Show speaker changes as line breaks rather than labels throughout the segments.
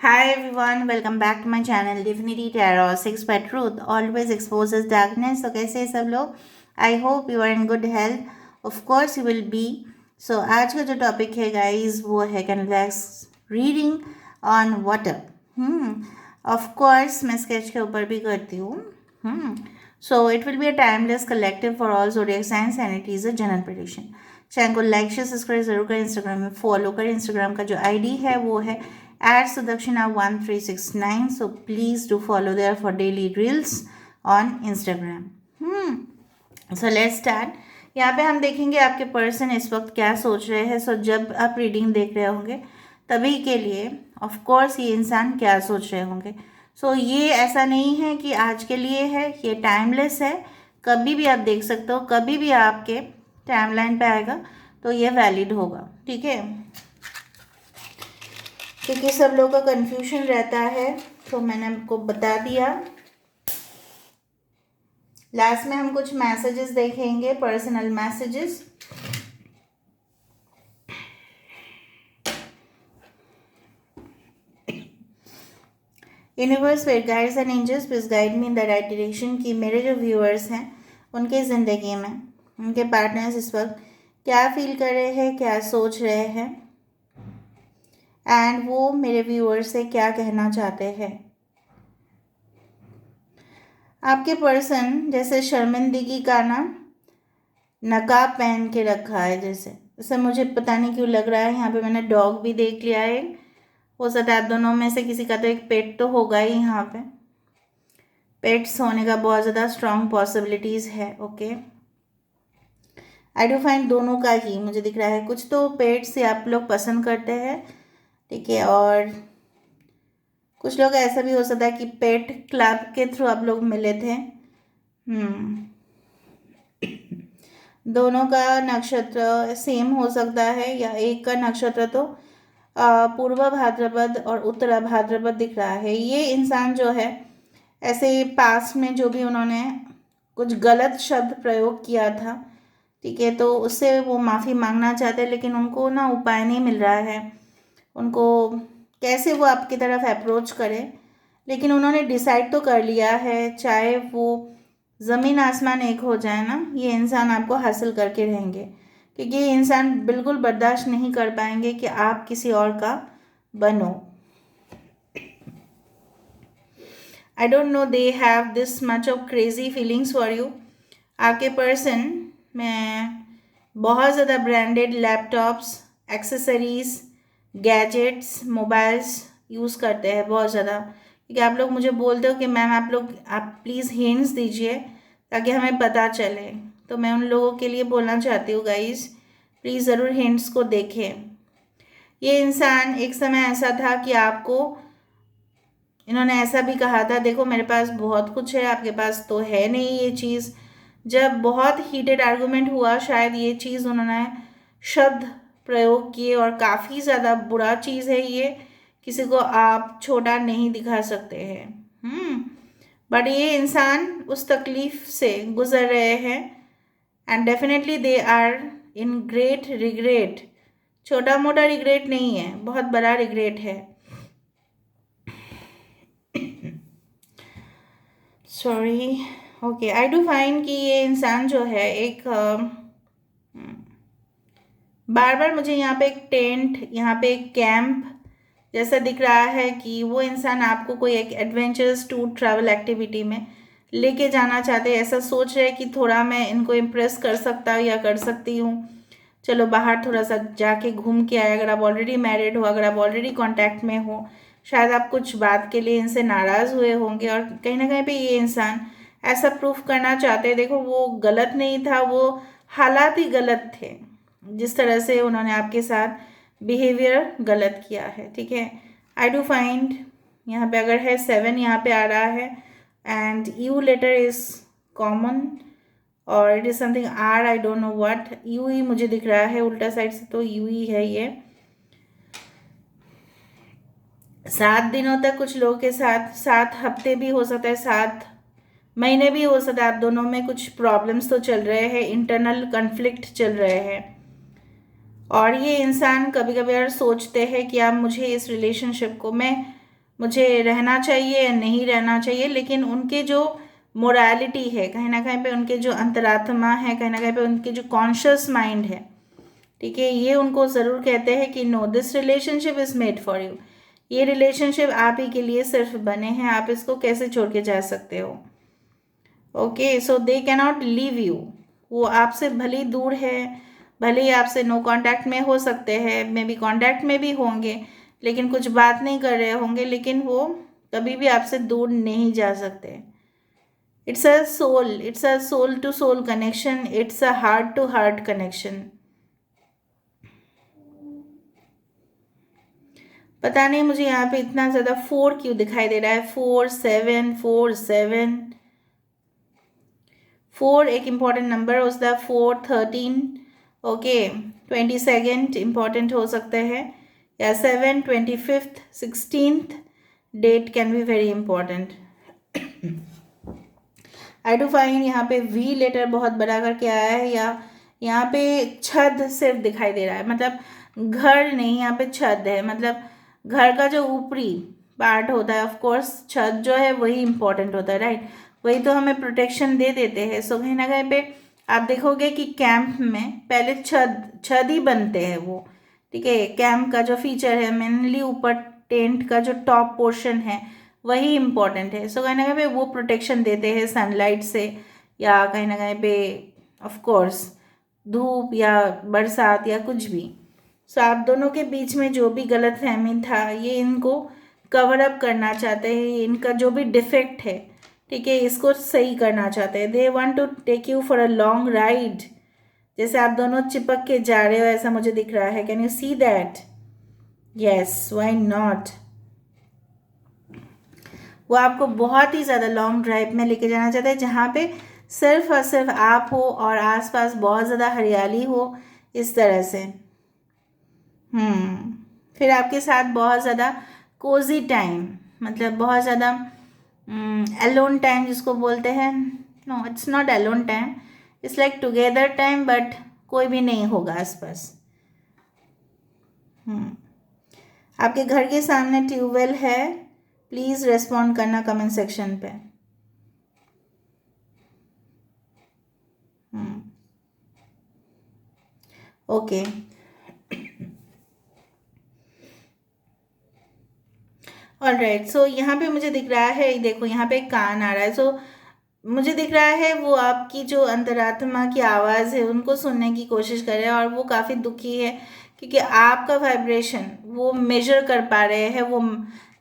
Hi everyone, welcome back to my channel Divinity Tarot 6 by Truth always exposes darkness. तो कैसे हैं सब लोग? I hope you are in good health. Of course you will be. So आज का जो topic है guys वो है canvas reading on water. Of course मैं स्केच के ऊपर भी करती हूँ. So it will be a timeless collective for all zodiac signs and it is a general prediction. Channel को लाइक शेयर सब्सक्राइब जरूर करें. इंस्टाग्राम में फॉलो करें. इंस्टाग्राम का जो आईडी है वो है @sudakshina1369. So please do follow there for daily reels on Instagram. So let's start. यहाँ पे हम देखेंगे आपके पर्सन इस वक्त क्या सोच रहे हैं. जब आप रीडिंग देख रहे होंगे तभी के लिए ऑफ कोर्स ये इंसान क्या सोच रहे होंगे. ये ऐसा नहीं है कि आज के लिए है, ये टाइमलेस है. कभी भी आप देख सकते हो, कभी भी आपके टाइमलाइन पे आएगा तो ये वैलिड होगा. ठीक है, क्योंकि सब लोगों का कंफ्यूजन रहता है तो मैंने आपको बता दिया. लास्ट में हम कुछ मैसेजेस देखेंगे, personal messages. Universe where guides and angels please guide me in the right direction. कि मेरे जो व्यूअर्स हैं उनके ज़िंदगी में उनके पार्टनर्स इस वक्त क्या फील कर रहे हैं, क्या सोच रहे हैं, एंड वो मेरे व्यूअर्स से क्या कहना चाहते हैं. आपके पर्सन जैसे शर्मिंदगी का नकाब पहन के रखा है. जैसे मुझे पता नहीं क्यों लग रहा है. यहाँ पे मैंने डॉग भी देख लिया है. हो सकता है आप दोनों में से किसी का तो एक पेट तो होगा ही. यहाँ पे पेट्स होने का बहुत ज़्यादा स्ट्रॉन्ग पॉसिबिलिटीज़ है. ओके, आई डू फाइंड दोनों का ही मुझे दिख रहा है. कुछ तो पेट्स से आप लोग पसंद करते हैं, ठीक है, और कुछ लोग ऐसा भी हो सकता है कि पेट क्लब के थ्रू आप लोग मिले थे. दोनों का नक्षत्र सेम हो सकता है या एक का नक्षत्र तो पूर्व भाद्रपद और उत्तर भाद्रपद दिख रहा है. ये इंसान जो है ऐसे पास्ट में जो भी उन्होंने कुछ गलत शब्द प्रयोग किया था, ठीक है, तो उससे वो माफ़ी मांगना चाहते हैं, लेकिन उनको उपाय नहीं मिल रहा है. उनको कैसे वो आपकी तरफ अप्रोच करें, लेकिन उन्होंने डिसाइड तो कर लिया है. चाहे वो ज़मीन आसमान एक हो जाए ना, ये इंसान आपको हासिल करके रहेंगे. क्योंकि ये इंसान बिल्कुल बर्दाश्त नहीं कर पाएंगे कि आप किसी और का बनो. आई don't no they have this much of crazy feelings for you. आपके पर्सन में बहुत ज़्यादा branded laptops, accessories, gadgets, mobiles use करते हैं बहुत ज़्यादा. क्योंकि आप लोग मुझे बोलते हो कि मैम आप प्लीज़ हिंट्स दीजिए ताकि हमें पता चले. तो मैं उन लोगों के लिए बोलना चाहती हूँ गाइस, प्लीज़ ज़रूर हिंट्स को देखें. ये इंसान एक समय ऐसा था कि आपको इन्होंने ऐसा भी कहा था, देखो मेरे पास बहुत कुछ है, आपके पास तो है नहीं ये चीज़. जब बहुत हीटेड आर्गूमेंट हुआ, शायद ये चीज़ उन्होंने शब्द प्रयोग किए और काफ़ी ज़्यादा बुरा चीज़ है ये. किसी को आप छोटा नहीं दिखा सकते हैं. बट ये इंसान उस तकलीफ़ से गुज़र रहे हैं and definitely they are in great regret. छोटा मोटा रिग्रेट नहीं है, बहुत बड़ा रिग्रेट है. Sorry. Okay, I do find कि ये इंसान जो है एक बार बार मुझे यहाँ पे एक टेंट, यहाँ पे एक कैंप जैसा दिख रहा है कि वो इंसान आपको कोई एक एडवेंचरस टूर ट्रैवल एक्टिविटी में लेके जाना चाहते हैं. ऐसा सोच रहे हैं कि थोड़ा मैं इनको इम्प्रेस कर सकता हूँ या कर सकती हूँ, चलो बाहर थोड़ा सा जाके घूम के आए. अगर आप ऑलरेडी मैरिड हो, अगर आप ऑलरेडी कॉन्टैक्ट में हो, शायद आप कुछ बात के लिए इनसे नाराज़ हुए होंगे और कहीं ना कहीं पे ये इंसान ऐसा प्रूफ करना चाहते हैं, देखो वो गलत नहीं था, वो हालात ही गलत थे जिस तरह से उन्होंने आपके साथ बिहेवियर गलत किया है. ठीक है, आई डू फाइंड यहाँ पे अगर है 7 यहाँ पे आ रहा है and U letter is common और it is something R, I don't know what. U ही मुझे दिख रहा है उल्टा साइड से, तो यू ही है ये. 7 दिनों तक कुछ लोगों के साथ, 7 हफ्ते भी हो सकता है, 7 महीने भी हो सकता है, आप दोनों में कुछ प्रॉब्लम्स तो चल रहे हैं, इंटरनल कन्फ्लिक्ट चल रहे हैं. और ये इंसान कभी कभी यार सोचते हैं कि आप मुझे इस रिलेशनशिप को, मैं मुझे रहना चाहिए या नहीं रहना चाहिए, लेकिन उनके जो मोरालिटी है, कहीं ना कहीं पे उनके जो अंतरात्मा है, कहीं ना कहीं पे उनके जो कॉन्शियस माइंड है, ठीक है, ये उनको ज़रूर कहते हैं कि no, this relationship is made for you. ये रिलेशनशिप आप ही के लिए सिर्फ बने हैं, आप इसको कैसे छोड़ के जा सकते हो। Okay, so they cannot leave you. वो आपसे भले ही दूर है, भले ही आपसे नो कांटेक्ट में हो सकते हैं, मे बी कांटेक्ट में भी होंगे, लेकिन कुछ बात नहीं कर रहे होंगे, लेकिन वो कभी भी आपसे दूर नहीं जा सकते। It's a soul to soul connection, it's a heart to heart connection. पता नहीं मुझे यहाँ पे इतना ज़्यादा 4 क्यों दिखाई दे रहा है। 4 7 4 7 4 एक इम्पॉर्टेंट नंबर हो सकता है। 4 13 ओके 22 इम्पॉर्टेंट हो सकते हैं, या 7 25 16th date can be very important. I do fine यहाँ पे वी लेटर बहुत बड़ा करके आया है, या यहाँ पे छत सिर्फ दिखाई दे रहा है, मतलब घर नहीं, यहाँ पे छत है, मतलब घर का जो ऊपरी पार्ट होता है, ऑफ कोर्स छत जो है वही इम्पोर्टेंट होता है, राइट, वही तो हमें प्रोटेक्शन दे देते हैं। सो कहीं ना कहीं पे आप देखोगे कि कैंप में पहले छत छत ही बनते हैं वो, ठीक है। कैंप का जो फीचर है मेनली ऊपर टेंट का जो टॉप पोर्शन है वही इम्पोर्टेंट है। सो कहीं ना कहीं पे वो प्रोटेक्शन देते हैं सनलाइट से, या कहीं ना कहीं पे ऑफ कोर्स धूप या बरसात या कुछ भी। सो आप दोनों के बीच में जो भी गलतफहमी था, ये इनको कवर अप करना चाहते हैं, इनका जो भी डिफेक्ट है, ठीक है, इसको सही करना चाहते हैं। They want to take you for a long ride. जैसे आप दोनों चिपक के जा रहे हो ऐसा मुझे दिख रहा है। Can you see that? Yes, why not. वो आपको बहुत ही ज़्यादा लॉन्ग ड्राइव में लेके जाना चाहता है, जहाँ पे सिर्फ और सिर्फ आप हो और आसपास बहुत ज़्यादा हरियाली हो, इस तरह से। फिर आपके साथ बहुत ज़्यादा कोजी टाइम, मतलब बहुत ज़्यादा एलोन टाइम जिसको बोलते हैं। No, it's not alone time, it's like together time, but कोई भी नहीं होगा आसपास। आपके घर के सामने ट्यूबवेल है, प्लीज़ रेस्पॉन्ड करना कमेंट सेक्शन पे। Okay, all right. सो यहाँ पे मुझे दिख रहा है, देखो यहाँ पे कान आ रहा है। सो मुझे दिख रहा है वो आपकी जो अंतरात्मा की आवाज़ है उनको सुनने की कोशिश कर रहे हैं, और वो काफ़ी दुखी है क्योंकि आपका वाइब्रेशन वो मेजर कर पा रहे हैं। वो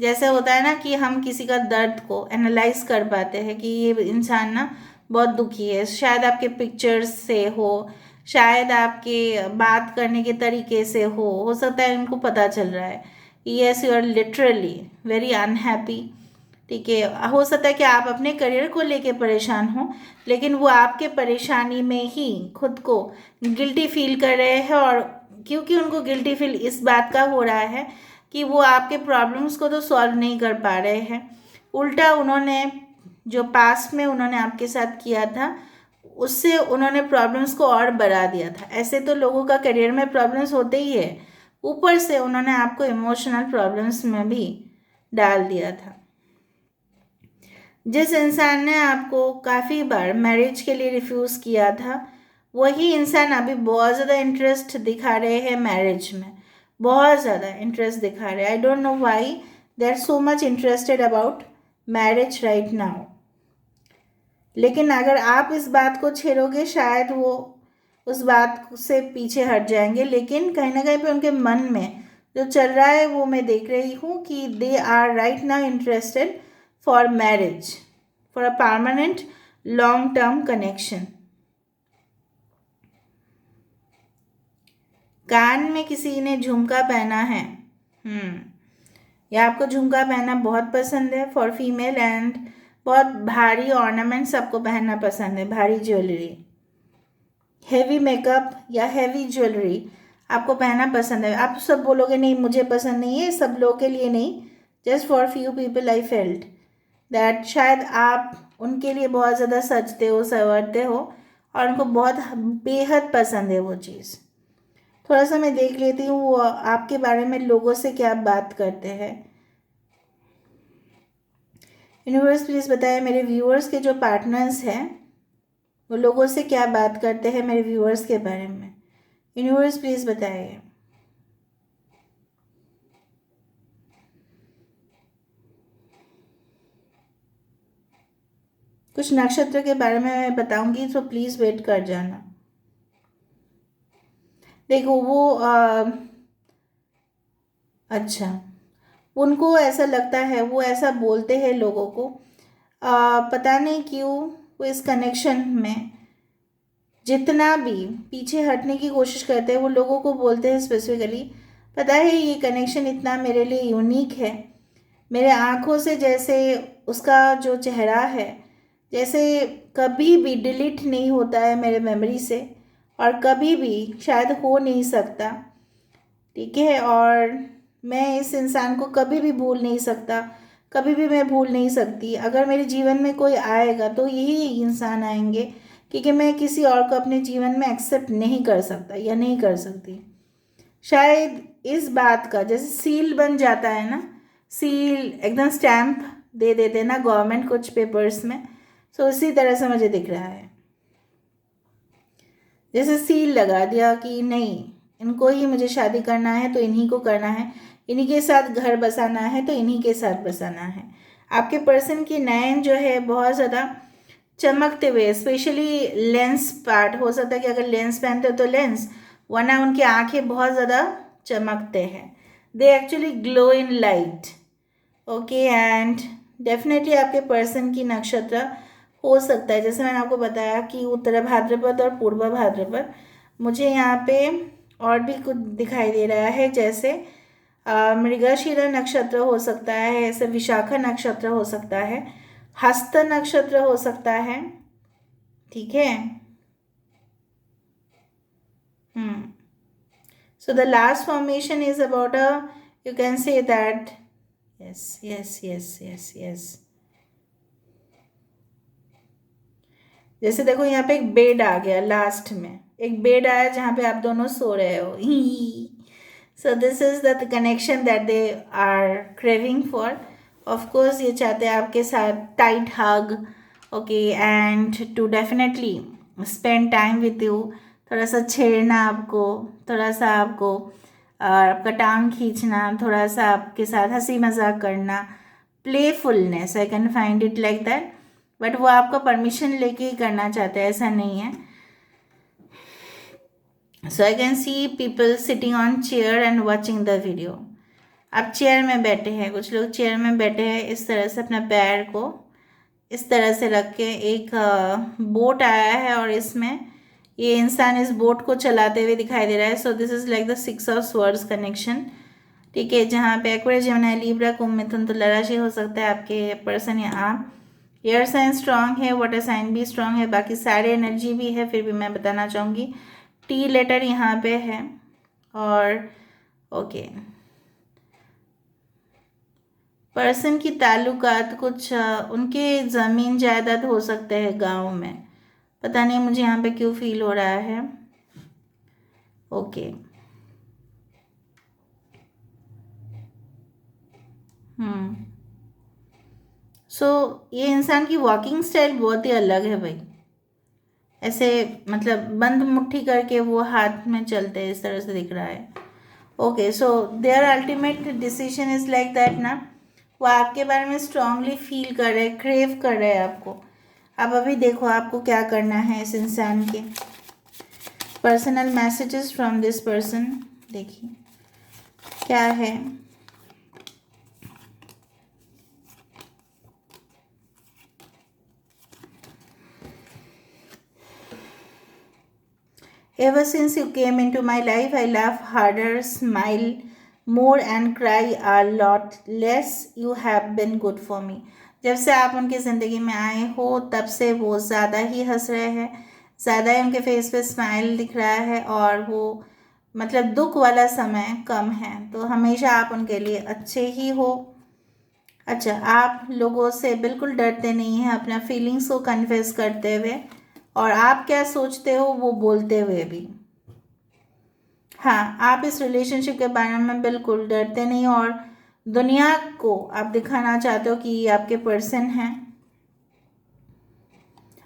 जैसे होता है ना कि हम किसी का दर्द को एनालाइज कर पाते हैं कि ये इंसान ना बहुत दुखी है, शायद आपके पिक्चर्स से हो, शायद आपके बात करने के तरीके से हो सकता है इनको पता चल रहा है yes, you are literally very unhappy, ठीक है। हो सकता है कि आप अपने करियर को लेके परेशान हो, लेकिन वो आपके परेशानी में ही खुद को गिल्टी फील कर रहे हैं, और क्योंकि उनको गिल्टी फील इस बात का हो रहा है कि वो आपके प्रॉब्लम्स को तो सॉल्व नहीं कर पा रहे हैं, उल्टा उन्होंने जो पास्ट में उन्होंने आपके साथ किया था उससे उन्होंने प्रॉब्लम्स को और बढ़ा दिया था। ऐसे तो लोगों का करियर में प्रॉब्लम्स होते ही है, ऊपर से उन्होंने आपको इमोशनल प्रॉब्लम्स में भी डाल दिया था। जिस इंसान ने आपको काफ़ी बार मैरिज के लिए रिफ्यूज़ किया था, वही इंसान अभी बहुत ज़्यादा इंटरेस्ट दिखा रहे हैं मैरिज में, बहुत ज़्यादा इंटरेस्ट दिखा रहे हैं। I don't know why they are so much interested about marriage right now. लेकिन अगर आप इस बात को छेड़ोगे शायद वो उस बात से पीछे हट जाएंगे, लेकिन कहीं ना कहीं पे उनके मन में जो चल रहा है वो मैं देख रही हूँ कि they are right now interested for marriage, for a permanent long term connection. कान में किसी ने झुमका पहना है, या आपको झुमका पहनना बहुत पसंद है फॉर फीमेल, एंड बहुत भारी ऑर्नामेंट्स आपको पहनना पसंद है, भारी ज्वेलरी, हैवी मेकअप या हैवी ज्वेलरी आपको पहनना पसंद है। आप सब बोलोगे नहीं मुझे पसंद नहीं है, सब लोगों के लिए नहीं, just for few people I felt that शायद आप उनके लिए बहुत ज़्यादा सजते हो संवरते हो और उनको बहुत बेहद पसंद है वो चीज़। थोड़ा सा मैं देख लेती हूँ वो आपके बारे में लोगों से क्या बात करते हैं। यूनिवर्स प्लीज़ बताएं मेरे व्यूअर्स के जो पार्टनर्स हैं वो लोगों से क्या बात करते हैं मेरे व्यूअर्स के बारे में। यूनिवर्स प्लीज़ बताइए। कुछ नक्षत्र के बारे में मैं बताऊंगी तो प्लीज़ वेट कर जाना। देखो वो अच्छा, उनको ऐसा लगता है, वो ऐसा बोलते हैं लोगों को, पता नहीं क्यों वो इस कनेक्शन में जितना भी पीछे हटने की कोशिश करते हैं, वो लोगों को बोलते हैं स्पेसिफिकली, पता है ये कनेक्शन इतना मेरे लिए यूनिक है, मेरे आँखों से जैसे उसका जो चेहरा है जैसे कभी भी डिलीट नहीं होता है मेरे मेमोरी से, और कभी भी शायद हो नहीं सकता, ठीक है। और मैं इस इंसान को कभी भी भूल नहीं सकता, कभी भी मैं भूल नहीं सकती। अगर मेरे जीवन में कोई आएगा तो यही इंसान आएंगे, क्योंकि मैं किसी और को अपने जीवन में एक्सेप्ट नहीं कर सकता या नहीं कर सकती। शायद इस बात का जैसे सील बन जाता है ना, सील एकदम स्टैम्प दे देते हैं ना गवर्नमेंट कुछ पेपर्स में, सो इसी तरह से मुझे दिख रहा है, जैसे सील लगा दिया कि नहीं, इनको ही मुझे शादी करना है तो इन्हीं को करना है, इन्हीं के साथ घर बसाना है तो इन्हीं के साथ बसाना है। आपके पर्सन की नयन जो है बहुत ज़्यादा चमकते हुए, स्पेशली लेंस पार्ट, हो सकता है कि अगर लेंस पहनते हो तो लेंस, वरना उनकी आंखें बहुत ज़्यादा चमकते हैं, they actually glow in light. Okay, and definitely आपके पर्सन की नक्षत्र हो सकता है, जैसे मैंने आपको बताया कि उत्तर भाद्रपद और पूर्व भाद्रपद, मुझे यहाँ पे और भी कुछ दिखाई दे रहा है, जैसे मृगशीरा नक्षत्र हो सकता है, ऐसे विशाखा नक्षत्र हो सकता है, हस्त नक्षत्र हो सकता है, ठीक है। So the last formation is about a, you can say that, yes yes yes yes yes, जैसे देखो यहाँ पे एक बेड आ गया, लास्ट में एक बेड आया जहाँ पे आप दोनों सो रहे हो। So this is the connection that they are craving for. Of course ये चाहते हैं आपके साथ tight hug, okay, and to definitely spend time with you, थोड़ा सा छेड़ना आपको, थोड़ा सा आपको आपका टांग खींचना, थोड़ा सा आपके साथ हंसी मजाक करना, playfulness, I can find it like that. But वो आपका परमिशन लेके ही करना चाहते हैं, ऐसा नहीं है। So I can see people sitting on chair and watching the video. आप चेयर में बैठे हैं, कुछ लोग चेयर में बैठे हैं, इस तरह से अपना पैर को इस तरह से रख के, एक बोट आया है और इसमें ये इंसान इस बोट को चलाते हुए दिखाई दे रहा है। सो this is like the six of swords connection, ठीक है, जहाँ पे एक्वेरियस, जेमिनी, लिब्रा, कुंभ, मिथुन, तुला राशि हो सकता है आपके पर्सन या आप। एयर साइन स्ट्रांग है, वाटर साइन भी स्ट्रांग है, बाकी सारे एनर्जी भी है, फिर भी मैं बताना चाहूँगी टी लेटर यहाँ पे है। और ओके, पर्सन की ताल्लुकात कुछ उनके ज़मीन जायदाद हो सकते हैं गांव में, पता नहीं मुझे यहाँ पे क्यों फील हो रहा है। ओके, सो ये इंसान की वॉकिंग स्टाइल बहुत ही अलग है भाई, ऐसे मतलब बंद मुट्ठी करके वो हाथ में चलते हैं, इस तरह से दिख रहा है। Okay, so their ultimate decision is like that ना, वो आपके बारे में स्ट्रांगली फील कर रहे हैं, क्रेव कर रहे हैं आपको। अब अभी देखो आपको क्या करना है इस इंसान के। Personal messages from this person, देखिए क्या है। Ever since you came into my life, I laugh harder, smile more and cry a lot less. You have been good for me. जब से आप उनकी ज़िंदगी में आए हो तब से वो ज़्यादा ही हंस रहे हैं, ज़्यादा ही उनके फेस पे स्माइल दिख रहा है, और वो मतलब दुख वाला समय कम है, तो हमेशा आप उनके लिए अच्छे ही हो। अच्छा, आप लोगों से बिल्कुल डरते नहीं हैं अपना फीलिंग्स को कन्फेस करते हुए, और आप क्या सोचते हो वो बोलते हुए भी। हाँ, आप इस रिलेशनशिप के बारे में बिल्कुल डरते नहीं, और दुनिया को आप दिखाना चाहते हो कि ये आपके पर्सन हैं।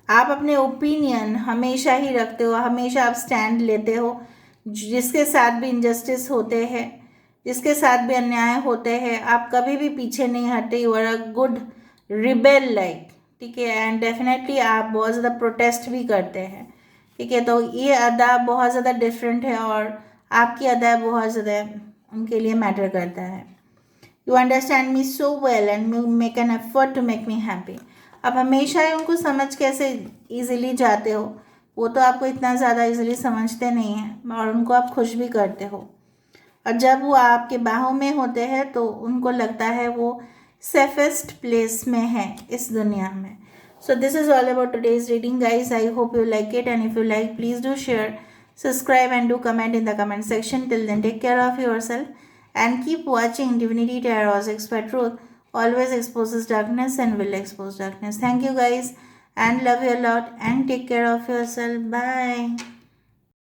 आप अपने ओपिनियन हमेशा ही रखते हो, हमेशा आप स्टैंड लेते हो। जिसके साथ भी इनजस्टिस होते हैं, जिसके साथ भी अन्याय होते हैं, आप कभी भी पीछे नहीं हटते। You are a good rebel like, ठीक है। एंड डेफिनेटली आप बहुत ज़्यादा प्रोटेस्ट भी करते हैं, ठीक है। तो ये अदा बहुत ज़्यादा डिफरेंट है और आपकी अदा बहुत ज़्यादा उनके लिए मैटर करता है। You understand me so well and make an effort to make me happy. आप हमेशा ही उनको समझ कैसे ईजिली जाते हो, वो तो आपको इतना ज़्यादा ईजिली समझते नहीं हैं और उनको आप खुश भी करते हो। और जब वो आपके बाहों में होते हैं तो उनको लगता है वो सेफेस्ट प्लेस में है इस दुनिया में। So this is all about today's reading, guys. I hope you like it, and if you like, please do share, subscribe, and do comment in the comment section. Till then, take care of yourself and keep watching Divinity Tarot's Expert Truth. Always exposes darkness and will expose darkness. Thank you, guys, and love you a lot. And take care of yourself. Bye.